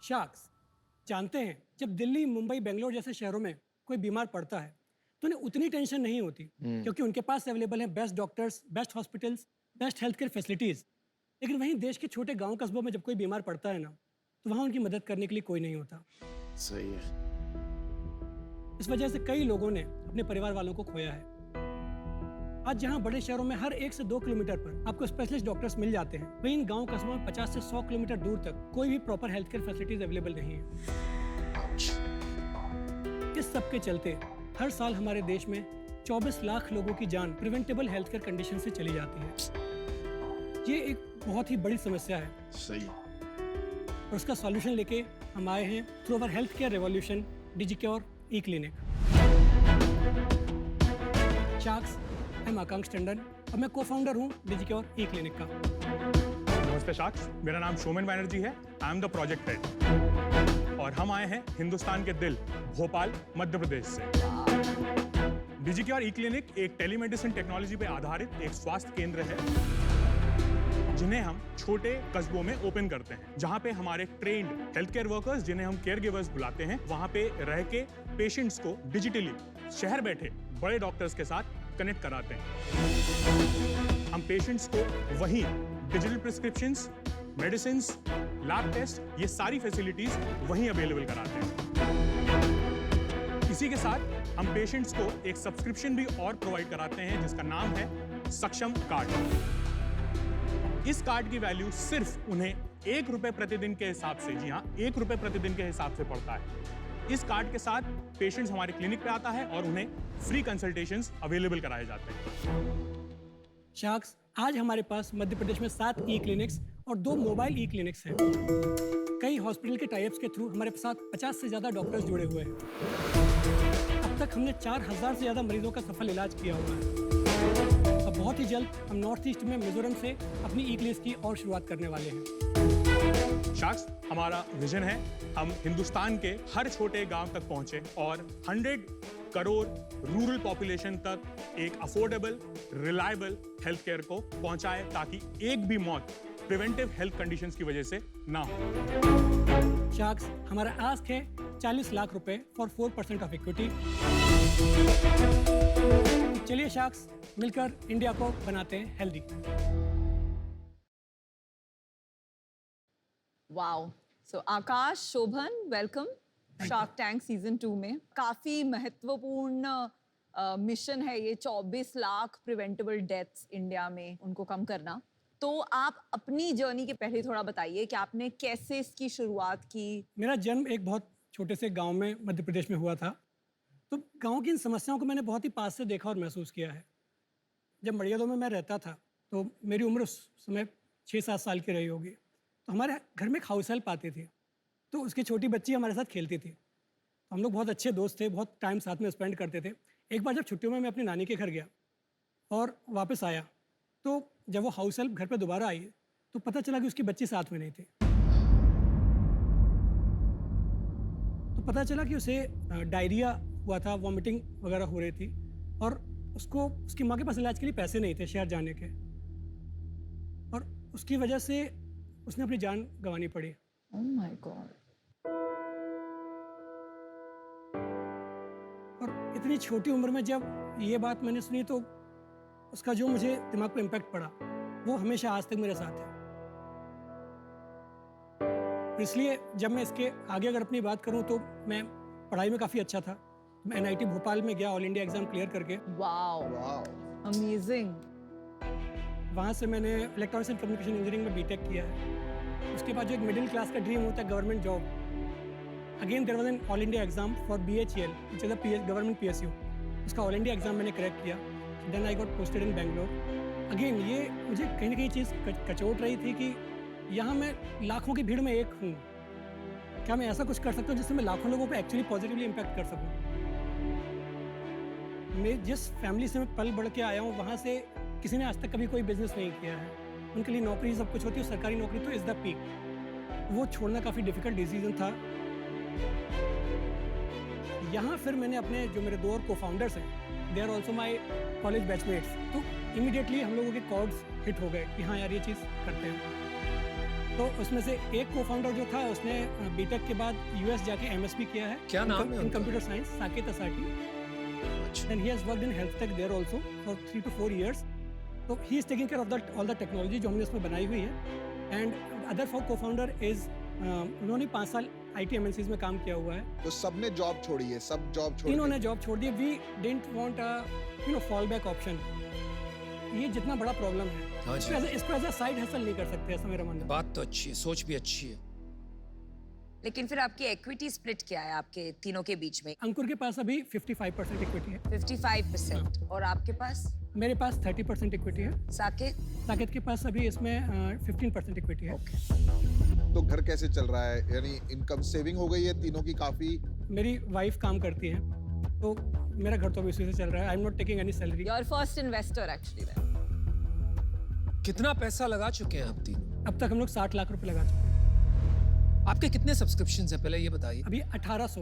Sharks जानते हैं, जब दिल्ली, मुंबई, बेंगलोर जैसे शहरों में कोई बीमार पड़ता है तो उन्हें उतनी टेंशन नहीं होती क्योंकि उनके पास अवेलेबल है best doctors, best hospitals, best health care facilities. लेकिन वहीं देश के छोटे गांव कस्बों में जब कोई बीमार पड़ता है ना, तो वहाँ उनकी मदद करने के लिए कोई नहीं होता। सही है। इस वजह से कई लोगों ने अपने परिवार वालों को खोया है। आज जहाँ बड़े शहरों में हर 1 से 2 किलोमीटर पर आपको स्पेशलिस्ट डॉक्टर्स मिल जाते हैं, वहीं इन गांव कस्बों में 50 से 100 किलोमीटर दूर तक कोई भी proper health care facilities available नहीं है। इस सब के चलते हर साल हमारे देश में 24 लाख लोगों की जान प्रिवेंटेबल हेल्थ केयर कंडीशन से चली जाती है। ये एक बहुत ही बड़ी समस्या है। सही। और उसका सॉल्यूशन लेके हम आए हैं through our health care revolution, Digicure E clinic. Sharks, मैं आकांक्ष टंडन और मैं को-फाउंडर हूँ डिजिक्योर ई क्लिनिक का। नमस्ते शार्क्स, मेरा नाम शोमन बैनर्जी है। I am the project head और हम आए हैं हिंदुस्तान के दिल भोपाल, मध्य प्रदेश से। डिजिक्योर ई क्लिनिक एक टेलीमेडिसिन टेक्नोलॉजी पे आधारित एक स्वास्थ्य केंद्र है जिन्हें हम छोटे कस्बों में ओपन करते हैं, जहां पे हमारे ट्रेन्ड हेल्थ केयर वर्कर्स, जिन्हें हम केयर गिवर्स बुलाते हैं, वहां पे रह के पेशेंट्स को डिजिटली शहर बैठे बड़े डॉक्टर्स के साथ कनेक्ट कराते हैं। हम पेशेंट्स को वहीं digital prescriptions, medicines, lab test, ये सारी फैसिलिटीज वहीं अवेलेबल कराते हैं। इसी के साथ हम पेशेंट्स को एक सब्सक्रिप्शन भी और प्रोवाइड कराते हैं जिसका नाम है सक्षम कार्ड। इस कार्ड की वैल्यू सिर्फ उन्हें ₹1 प्रतिदिन के हिसाब से, जी हाँ, ₹1 प्रतिदिन के हिसाब से पड़ता है। इस कार्ड के साथ पेशेंट्स हमारे क्लिनिक पे आता है और उन्हें फ्री कंसल्टेशंस अवेलेबल कराए जाते हैं। शार्क्स, आज हमारे पास मध्य प्रदेश में 7 ई क्लिनिक्स और 2 मोबाइल ई क्लिनिक्स हैं। कई हॉस्पिटल के टाइप्स के थ्रू हमारे साथ 50 से ज़्यादा डॉक्टर्स जुड़े हुए हैं। अब तक हमने 4000 से ज़्यादा मरीजों का सफल इलाज किया हुआ है। अब बहुत ही जल्द हम नॉर्थ ईस्ट में मिजोरम से अपनी ई क्लिनिक्स की और शुरुआत करने वाले हैं। शार्क्स, हमारा विजन है हम हिंदुस्तान के हर छोटे गांव तक पहुंचे और 100 करोड़ रूरल पॉपुलेशन तक एक अफोर्डेबल, रिलायबल हेल्थ केयर को पहुंचाए ताकि एक भी मौत प्रिवेंटिव हेल्थ कंडीशंस की वजह से ना हो। शार्क्स, हमारा आस्क है 40 लाख रुपए फॉर 4% ऑफ इक्विटी। चलिए शार्क्स, मिलकर इंडिया को बनाते हैं हेल्दी। वाओ, सो आकाश, शोभन, वेलकम शार्क टैंक सीजन 2 में। काफी महत्वपूर्ण मिशन है ये, 24 लाख प्रिवेंटेबल डेथ्स इंडिया में, उनको कम करना। तो आप अपनी जर्नी के पहले थोड़ा बताइए कि आपने कैसे इसकी शुरुआत की। मेरा जन्म एक बहुत छोटे से गांव में मध्य प्रदेश में हुआ था, तो गांव की इन समस्याओं को मैंने बहुत ही पास से देखा और महसूस किया है। जब मड़ियादों में मैं रहता था तो मेरी उम्र उस समय 6-7 साल की रही होगी। तो हमारे घर में एक हाउस हेल्प आती थी, तो उसकी छोटी बच्ची हमारे साथ खेलती थी। तो हम लोग बहुत अच्छे दोस्त थे, बहुत टाइम साथ में स्पेंड करते थे। एक बार जब छुट्टियों में मैं अपनी नानी के घर गया और वापस आया, तो जब वो हाउस हेल्प घर पे दोबारा आई तो पता चला कि उसकी बच्ची साथ में नहीं थी। तो पता चला कि उसे डायरिया हुआ था, वॉमिटिंग वगैरह हो रही थी और उसको उसकी माँ के पास इलाज के लिए पैसे नहीं थे शहर जाने के, और उसकी वजह से उसने अपनी जान गंवानी पड़ी। Oh my God. और इतनी छोटी उम्र में जब ये बात मैंने सुनी तो उसका जो मुझे दिमाग पे इम्पैक्ट पड़ा वो हमेशा आज तक मेरे साथ है। इसलिए जब मैं इसके आगे अगर अपनी बात करूं तो मैं पढ़ाई में काफ़ी अच्छा था। मैं NIT भोपाल में गया ऑल इंडिया एग्जाम क्लियर करके। Wow, amazing. वहाँ से मैंने इलेक्ट्रॉनिक्स एंड कम्युनिकेशन इंजीनियरिंग में बीटेक किया है। उसके बाद जो एक मिडिल क्लास का ड्रीम होता है government job, again there was an all India exam for BHEL which is a government PSU। उसका ऑल इंडिया एग्जाम मैंने क्रैक किया। Then I got posted in Bangalore. अगेन ये मुझे कहीं ना कहीं चीज़ कचोट रही थी कि यहाँ मैं लाखों की भीड़ में एक हूँ, क्या मैं ऐसा कुछ कर सकता हूँ जिससे मैं लाखों लोगों पे एक्चुअली पॉजिटिवली इम्पैक्ट कर सकूँ। मैं जिस फैमिली से मैं पल बढ़ के आया हूँ वहाँ से किसी ने आज तक कभी कोई बिजनेस नहीं किया है। उनके लिए नौकरी सब कुछ होती है, सरकारी नौकरी तो इज़ द पीक। वो छोड़ना काफ़ी डिफिकल्ट डिसीजन था। यहाँ फिर मैंने अपने जो मेरे 2 और को-फाउंडर्स हैं, they are also my college batchmates, तो इमीडिएटली हम लोगों के कॉर्ड्स हिट हो गए कि हाँ यार ये चीज़ करते हैं। तो उसमें से एक को फाउंडर जो था उसने बीटेक के बाद यूएस जाके एमएसपी किया है। क्या नाम है इन उनका? Computer science, Saket Asati. अच्छा, and he has worked in health tech there also for 3 to 4 years। तो he is taking care of all the technology जो हमने इसमें बनाई हुई है। And other cofounder is उन्होंने 5 साल आईटी एमएनसीज में काम किया हुआ है। तो सबने जॉब छोड़ी है, सब जॉब छोड़ इन्होंने दी। जॉब छोड़ दी। We didn't want a fallback option. ये जितना बड़ा प्रॉब्लम है हाँ जी, इसको एज अ साइड हसल नहीं कर सकते, ऐसा मेरा मानना है। बात तो अच्छी है, सोच भी अच्छी है। लेकिन फिर आपकी इक्विटी स्प्लिट क्या है आपके तीनों के बीच में? अंकुर के पास अभी 55% इक्विटी है। 55%। और आपके पास? मेरे पास 30% इक्विटी है। साकेत? साकेत के पास अभी इसमें 15% इक्विटी है। तो घर कैसे चल रहा है? यानी इनकम सेविंग हो गई है तीनों की काफी? मेरी वाइफ काम करती है, तो मेरा घर तो अभी उसी से चल रहा है। I am not taking any salary. Your first investor actually. कितना पैसा लगा चुके हैं आप तीनों? अब तक हम लोग 60 लाख रुपए लगा चुके हैं। आपके कितने सब्सक्रिप्शन है पहले ये बताइए। अभी 1800।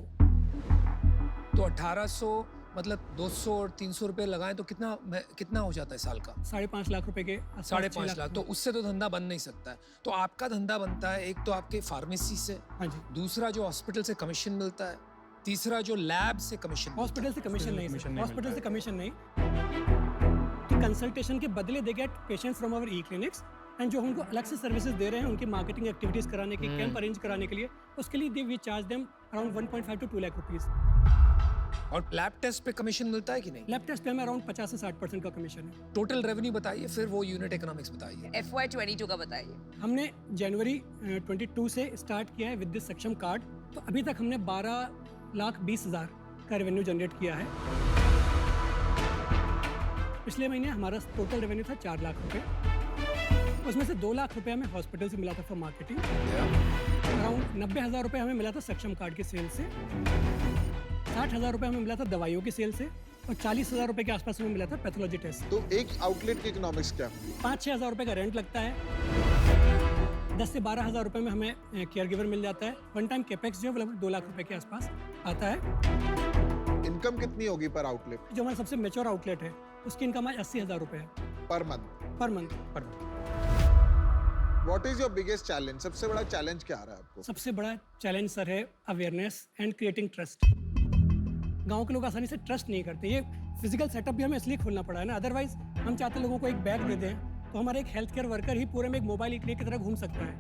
तो 1800 मतलब 200 और 300 रुपए लगाएं तो कितना हो जाता है साल का? 5.5 लाख रुपए के आसपास, 5.5 6 लाख। तो उससे तो धंधा बन नहीं सकता है। तो आपका धंधा बनता है, एक तो आपके फार्मेसी से, हाँ जी। दूसरा जो हॉस्पिटल से कमीशन मिलता है, तीसरा जो लैब से कमीशन मिलता है। हॉस्पिटल से कमीशन नहीं, कमीशन सर। नहीं हॉस्पिटल मिलता से कमीशन नहीं। कि कंसल्टेशन के बदले they get patients from our e clinics, and जो हमको अलग से सर्विसेज दे रहे हैं उनकी मार्केटिंग एक्टिविटीज कराने की, कैंप अरेंज कराने के लिए, उसके लिए we charge them around 1.5 to 2 lakh rupees. और लैब टेस्ट पे कमीशन मिलता है कि नहीं? लैब टेस्ट पे हमें अराउंड 50 से 60% का कमीशन है। टोटल रेवेन्यू बताइए, फिर वो यूनिट इकोनॉमिक्स बताइए। FY22 का बताइए। हमने जनवरी 22 से स्टार्ट किया है विद दिस सक्षम कार्ड। तो अभी तक हमने 12,20,000 का रेवेन्यू जनरेट किया है। पिछले महीने हमारा टोटल रेवेन्यू था 4 लाख रुपए। उसमें से 2 लाख रुपए हमें हॉस्पिटल से मिला था फॉर मार्केटिंग। अराउंड 90,000 रुपए हमें मिला था सक्षम कार्ड के सेल से। 60,000 रुपए हमें मिला था दवाइयों के सेल से। और 40,000 रुपए के आसपास हमें मिला था पैथोलॉजी टेस्ट। तो एक आउटलेट के इकोनॉमिक्स क्या होंगे? 5-6 हज़ार रुपए का रेंट लगता है। 10 से 12 हज़ार रुपए में हमें केयर गिवर मिल जाता है। वन टाइम कैपेक्स जो है वो लगभग 2 लाख रुपए के आसपास आता है। इनकम कितनी होगी पर आउटलेट? जो हमारा सबसे मेच्योर आउटलेट है उसकी इनकम आज 80,000 रुपए है per month? Per month. What is your biggest challenge? सबसे बड़ा चैलेंज क्या आ रहा है आपको? सबसे बड़ा चैलेंज सर है अवेयरनेस एंड क्रिएटिंग ट्रस्ट। गांव के लोग आसानी से ट्रस्ट नहीं करते। ये फिजिकल सेटअप भी हमें इसलिए खोलना पड़ा है ना, अदरवाइज हम चाहते लोगों को एक बैग दे दें तो हमारा एक हेल्थ केयर वर्कर ही पूरे में एक मोबाइल क्लिनिक की तरह घूम सकता है।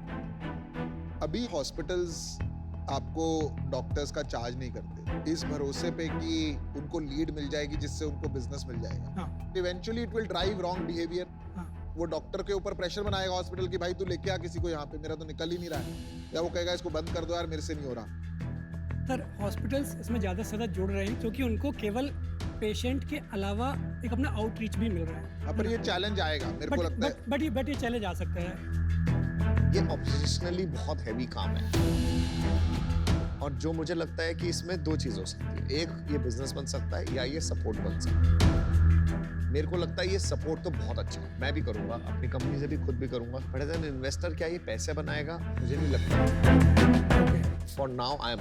अभी हॉस्पिटल्स आपको डॉक्टर्स का चार्ज नहीं करते इस भरोसे पे कि उनको लीड मिल जाएगी जिससे उनको बिजनेस मिल जाएगा। हाँ। Eventually it will drive wrong behaviour. हाँ। वो डॉक्टर के ऊपर प्रेशर बनाएगा हॉस्पिटल की, भाई तू लेके आ किसी को यहाँ पे, मेरा तो निकल ही नहीं रहा है। या वो कहेगा इसको बंद कर दो यार, मेरे से नहीं हो रहा। सर हॉस्पिटल्स इसमें ज़्यादा से ज़्यादा जुड़ रहे हैं क्योंकि उनको केवल पेशेंट के अलावा एक अपना आउटरीच भी मिल रहा है। हाँ, पर ये चैलेंज आएगा मेरे को लगता है। बट ये चैलेंज आ सकता है। ये ऑब्जेशनली बहुत हैवी काम है और जो मुझे लगता है कि इसमें दो चीज हो सकती है। एक, ये बिजनेस बन सकता है या ये सपोर्ट बन सकता है। मेरे को लगता है ये सपोर्ट तो बहुत अच्छा है, मैं भी करूंगा, अपनी कंपनी से भी खुद भी करूंगा। बट एज एन इन्वेस्टर क्या ये पैसे बनाएगा? मुझे नहीं लगता। फॉर नाउ आई एम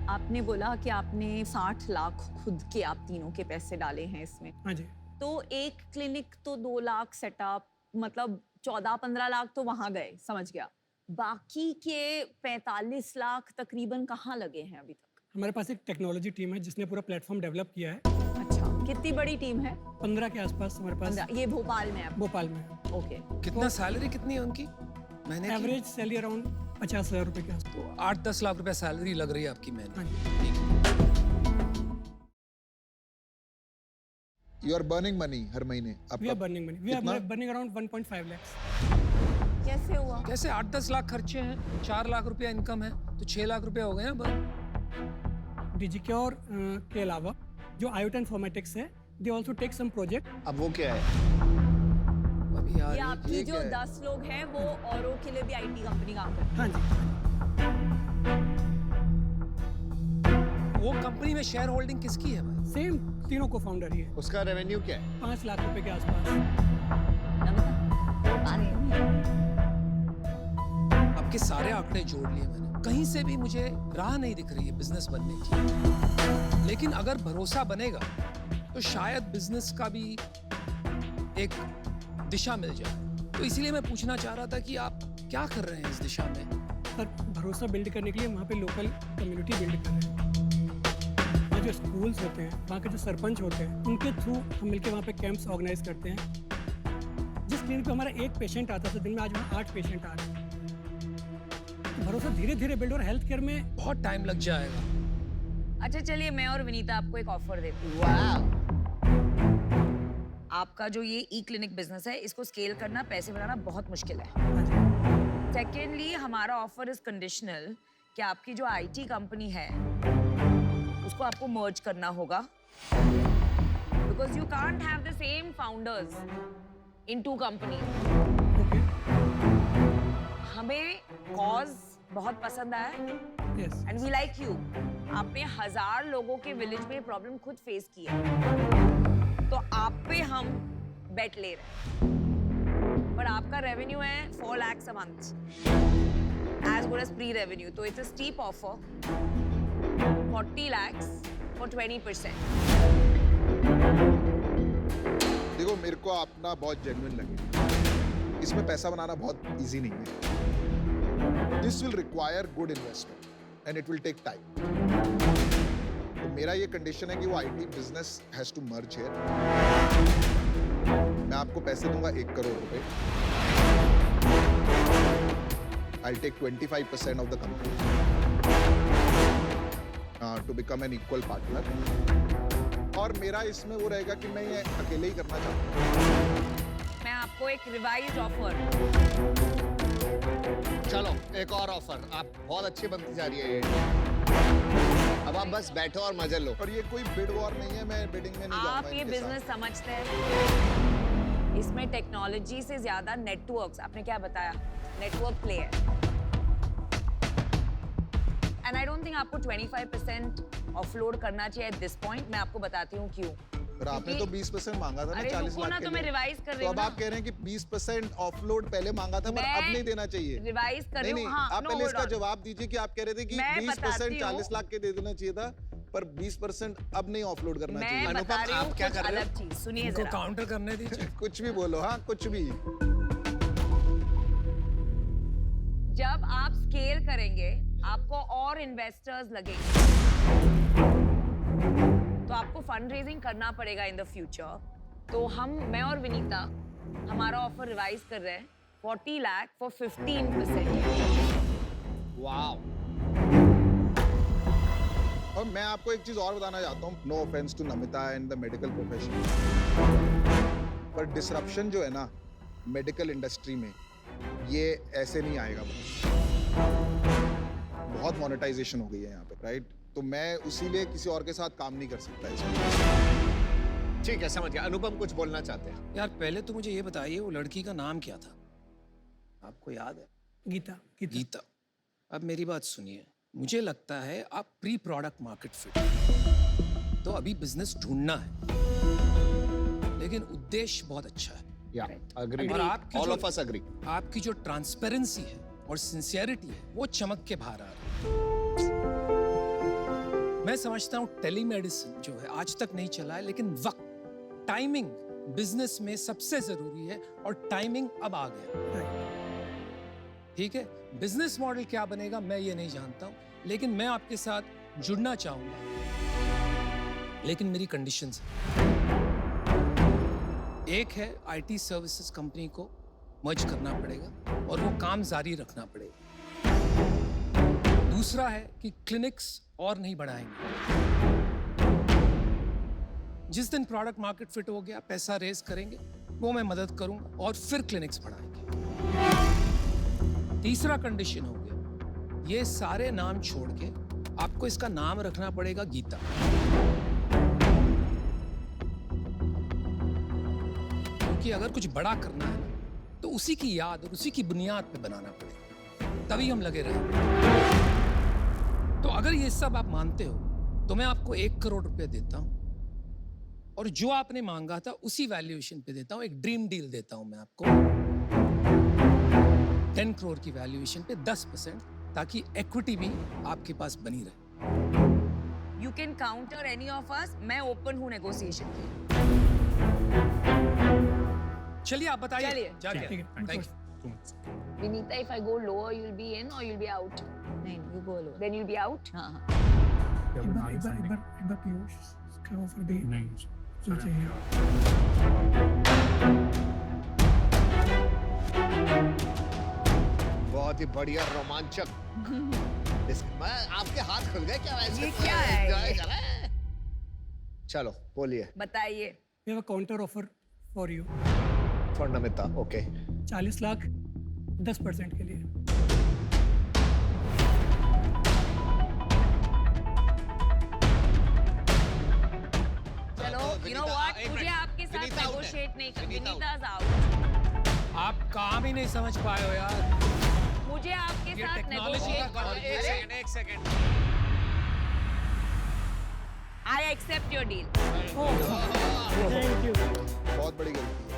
आपने बोला कि आपने 60 लाख खुद के आप तीनों के पैसे डाले हैं इसमें। हाँ जी। तो एक क्लिनिक तो 2 लाख सेटअप, मतलब 14-15 लाख तो वहां गए, समझ गया। बाकी के 45 लाख तकरीबन कहाँ लगे हैं अभी तक? हमारे पास एक टेक्नोलॉजी टीम है जिसने पूरा प्लेटफॉर्म डेवलप किया है। अच्छा, कितनी बड़ी टीम है? 15 के आसपास हमारे पास 15। ये भोपाल में है? भोपाल में है। ओके। कितना सैलरी कितनी है उनकी महीने की? एवरेज सैलरी अराउंड 50,000 रुपए के आसपास। तो 8-10 लाख रुपए सैलरी लग रही है आपकी महीने। हाँ जी। ठीक है। यू आर बर्निंग मनी हर महीने। वी आर आपका बर्निंग मनी। वी कितना? Are burning around 1.5 lakh. कैसे हुआ? कैसे 8-10 लाख खर्चे हैं, 4 लाख रुपया इनकम है, तो 6 लाख रुपया हो गए ना बस। डिजिक्योर के अलावा जो आयोटा इन्फॉर्मेटिक्स है, they also take some project. अब वो क्या है? अभी यार ये आपकी ये जो क्या है? 10 लोग हैं वो औरों के लिए भी आईटी कंपनी काम करती हाँ जी। वो कंपनी में शेयर होल्डिंग किसकी है भाई? सेम तीनों को फाउंडर ही है। उसका रेवेन्यू क्या है? 5 लाख रुपए के आसपास। आपके सारे आंकड़े जोड़ लिए मैंने, कहीं से भी मुझे राह नहीं दिख रही है बिजनेस बनने की। लेकिन अगर भरोसा बनेगा तो शायद बिजनेस का भी एक दिशा मिल जाए। तो इसीलिए मैं पूछना चाह रहा था कि आप क्या कर रहे हैं इस दिशा में? सर भरोसा बिल्ड करने के लिए वहाँ पे लोकल कम्युनिटी बिल्ड कर रहे हैं। वहाँ जो स्कूल्स होते हैं, वहाँ के जो सरपंच होते हैं, उनके थ्रू हम मिलकर वहाँ पे कैंप्स ऑर्गेनाइज करते हैं। जिस क्लिनिक पे हमारा 1 पेशेंट आता था दिन में, आज वहाँ 8 पेशेंट आ रहे हैं। तो भरोसा धीरे धीरे बिल्ड, और हेल्थ केयर में बहुत टाइम लग जाएगा। अच्छा चलिए, मैं और विनीता आपको एक ऑफर देती हूँ। वाह, आपका जो ये ई क्लिनिक बिजनेस है, इसको स्केल करना, पैसे बनाना बहुत मुश्किल है। हाँ जी, सेकेंडली, हमारा ऑफर इज कंडीशनल कि आपकी जो आईटी कंपनी है उसको आपको मर्ज करना होगा, because you can't have the same founders in 2 companies. Okay, हमें कॉज बहुत पसंद आया yes, and we like you. आपने 1000 लोगों के विलेज में प्रॉब्लम खुद फेस की है, तो आप पे हम बेट ले रहे हैं। पर आपका रेवेन्यू है 4 lakhs a month, as good as pre-revenue. तो it's a steep offer, 40 lakhs for 20%. देखो, मेरे को अपना बहुत जेन्युइन लगे। इसमें पैसा बनाना बहुत इजी नहीं है। This will require good investment and it will take time. तो मेरा ये कंडीशन है कि वो IT business has to merge here. मैं आपको पैसे दूंगा 1 करोड़ रुपए। I'll take 25% of the company to become an equal partner. और मेरा इसमें वो रहेगा कि मैं ये अकेले ही करना चाहता हूँ। मैं आपको एक रिवाइज्ड ऑफर। चलो एक और ऑफर। आप बहुत अच्छी बनती जा रही है ये। अब आप बस बैठो और मजे लो। और ये कोई बिड वॉर नहीं है, मैं बिडिंग में नहीं आप जाऊंगा ये इनके साथ। बिजनेस समझते हैं, इसमें टेक्नोलॉजी से ज्यादा नेटवर्क्स, आपने क्या बताया, नेटवर्क प्ले है। एंड आई डोंट थिंक आपको 25% ऑफलोड करना चाहिए एट दिस पॉइंट। मैं आपको बताती हूँ क्यों। पर आपने तो 20% मांगा था ना, अरे 40 रुको ना, लाख के तो मैं लिए। रिवाइज कर रही तो हूँ अब ना। आप कह रहे हैं कि 20% ऑफलोड पहले मांगा था, पर मैं अब नहीं देना चाहिए। रिवाइज कर रही नहीं हूँ। नहीं, हाँ, आप no, पहले hold इसका on. जवाब दीजिए कि आप कह रहे थे कि मैं 20% बताती 40 हूँ। लाख के दे देना चाहिए था, पर 20% अब नहीं ऑफलोड करना मैं चाहिए। बता रही हूँ आप क्या कुछ कर रहे हो? अलग चीज, सुनिए इनको जरा। काउंटर करने दीजिए। कुछ भी बोलो, हाँ कुछ भी। जब आप स्केल करेंगे, आपको और इन्वेस्टर्स लगेंगे, तो आपको फंड रेजिंग करना पड़ेगा इन द फ्यूचर। तो मैं और विनीता हमारा ऑफर रिवाइज कर रहे हैं, 40 लाख फॉर 15%। वाओ। और मैं आपको एक चीज और बताना चाहता हूँ, no offence to Namita and the medical profession, पर डिसरप्शन जो है ना मेडिकल इंडस्ट्री में, ये ऐसे नहीं आएगा। बहुत मोनेटाइजेशन हो गई है यहाँ पे, राइट? तो मैं उसीलिए किसी और के साथ काम नहीं कर सकता इसमें। ठीक है, समझ गया। अनुपम कुछ बोलना चाहते हैं। यार पहले तो मुझे ये बताइए, वो लड़की का नाम क्या था? आपको याद है? गीता, गीता। गीता। अब मेरी बात सुनिए, मुझे लगता है आप प्री प्रोडक्ट मार्केट फिट, तो अभी बिजनेस ढूंढना है, लेकिन उद्देश्य बहुत अच्छा है। या अग्री। और आपकी ऑल जो- ऑफ अस अग्री। आपकी जो ट्रांसपेरेंसी है और सिंसियरिटी है, वो चमक के बाहर आ रही है। मैं समझता हूँ टेलीमेडिसिन जो है आज तक नहीं चला है, लेकिन वक्त, टाइमिंग बिजनेस में सबसे जरूरी है, और टाइमिंग अब आ गया। ठीक है, बिजनेस मॉडल क्या बनेगा मैं ये नहीं जानता हूँ, लेकिन मैं आपके साथ जुड़ना चाहूंगा, लेकिन मेरी कंडीशंस हैं। एक है आईटी सर्विसेज कंपनी को मर्ज करना पड़ेगा और वो काम जारी रखना पड़ेगा। दूसरा है कि क्लिनिक्स और नहीं बढ़ाएंगे। जिस दिन प्रोडक्ट मार्केट फिट हो गया, पैसा रेज करेंगे, वो मैं मदद करूंगा और फिर क्लिनिक्स बढ़ाएंगे। तीसरा कंडीशन हो गया, ये सारे नाम छोड़ के आपको इसका नाम रखना पड़ेगा गीता। क्योंकि अगर कुछ बड़ा करना है तो उसी की याद और उसी की बुनियाद पे बनाना पड़ेगा, तभी हम लगे रहेंगे। तो अगर ये सब आप मानते हो तो मैं आपको 1 करोड़ रुपए देता हूं, और जो आपने मांगा था उसी वैल्यूएशन पे देता हूं। एक ड्रीम डील देता हूं मैं आपको, 10 करोड़ की वैल्यूएशन पे 10%, ताकि इक्विटी भी आपके पास बनी रहे। You can counter any of us. मैं ओपन हूँ नेगोशिएशन की। चलिए आप बताइए चलिए। जा ठीक रहे है हैं thank you 2 months. Vinita, if I go lower, you'll be in or you'll be out. नहीं you go low Then you'll be out. हाँ हाँ Yeah, but are you एक signing? बार पीयूष का ऑफर भी नहीं जो चाहिए बहुत ही बढ़िया रोमांचक मैं आपके हाथ खुल गए क्या वैसे ये क्या है enjoy ये? कर रहे हैं? चलो बोलिए बताइए. We have a counter offer for you for Namita okay 40 lakh 10% के लिए चलो, you know what? मुझे आपके साथ विनीता out है। negotiate नहीं कर. Vinita out Vinita's out. आप काम ही नहीं समझ पाए हो यार मुझे आपके ये साथ technology negotiate का करना एक है. एक second I accept your deal. Thank you बहुत बड़ी गलती है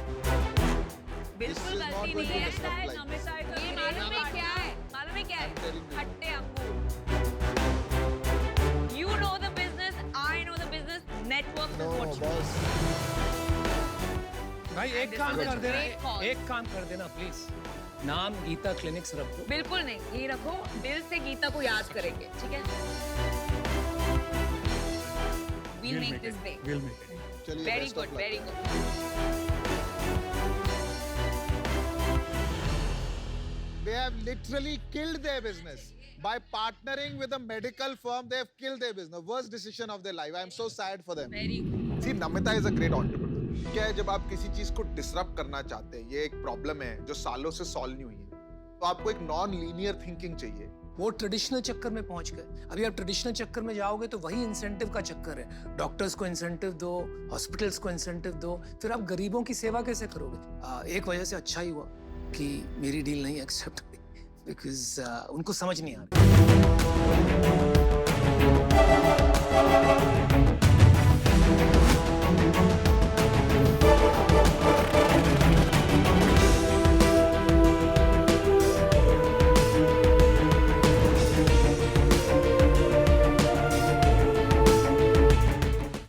बिल्कुल is not गलती going नहीं to है. disrupt life. ये मालूम है क्या है? मालूम है क्या है? telling you. खट्टे अंगूर. You know the business. I know the business. Network no is what you boss भाई एक this काम is a कर देना great call. एक काम कर देना प्लीज नाम गीता क्लिनिक्स रख दो बिल्कुल नहीं. ये रखो. दिल से गीता को याद करेंगे. ठीक है? We'll make this big. We'll make it. चलिए Very best of good. luck. Very good. They have literally killed their business by partnering with a medical firm. They have killed their business. Worst decision of their life. I am so sad for them. Very good. See, Namita is a great entrepreneur. क्या है जब आप किसी चीज को disrupt करना चाहते हैं, ये एक प्रॉब्लम है जो सालों से सॉल्व नहीं हुई है, तो आपको एक नॉन लीनियर थिंकिंग चाहिए. वो ट्रेडिशनल चक्कर में पहुंच गए अभी आप ट्रेडिशनल चक्कर में जाओगे तो वही इंसेंटिव का चक्कर है डॉक्टर्स को इंसेंटिव दो हॉस्पिटल्स को इंसेंटिव दो फिर आप गरीबों की सेवा कैसे करोगे एक वजह से अच्छा ही हुआ कि मेरी डील नहीं एक्सेप्ट हुई बिकॉज उनको समझ नहीं आ रही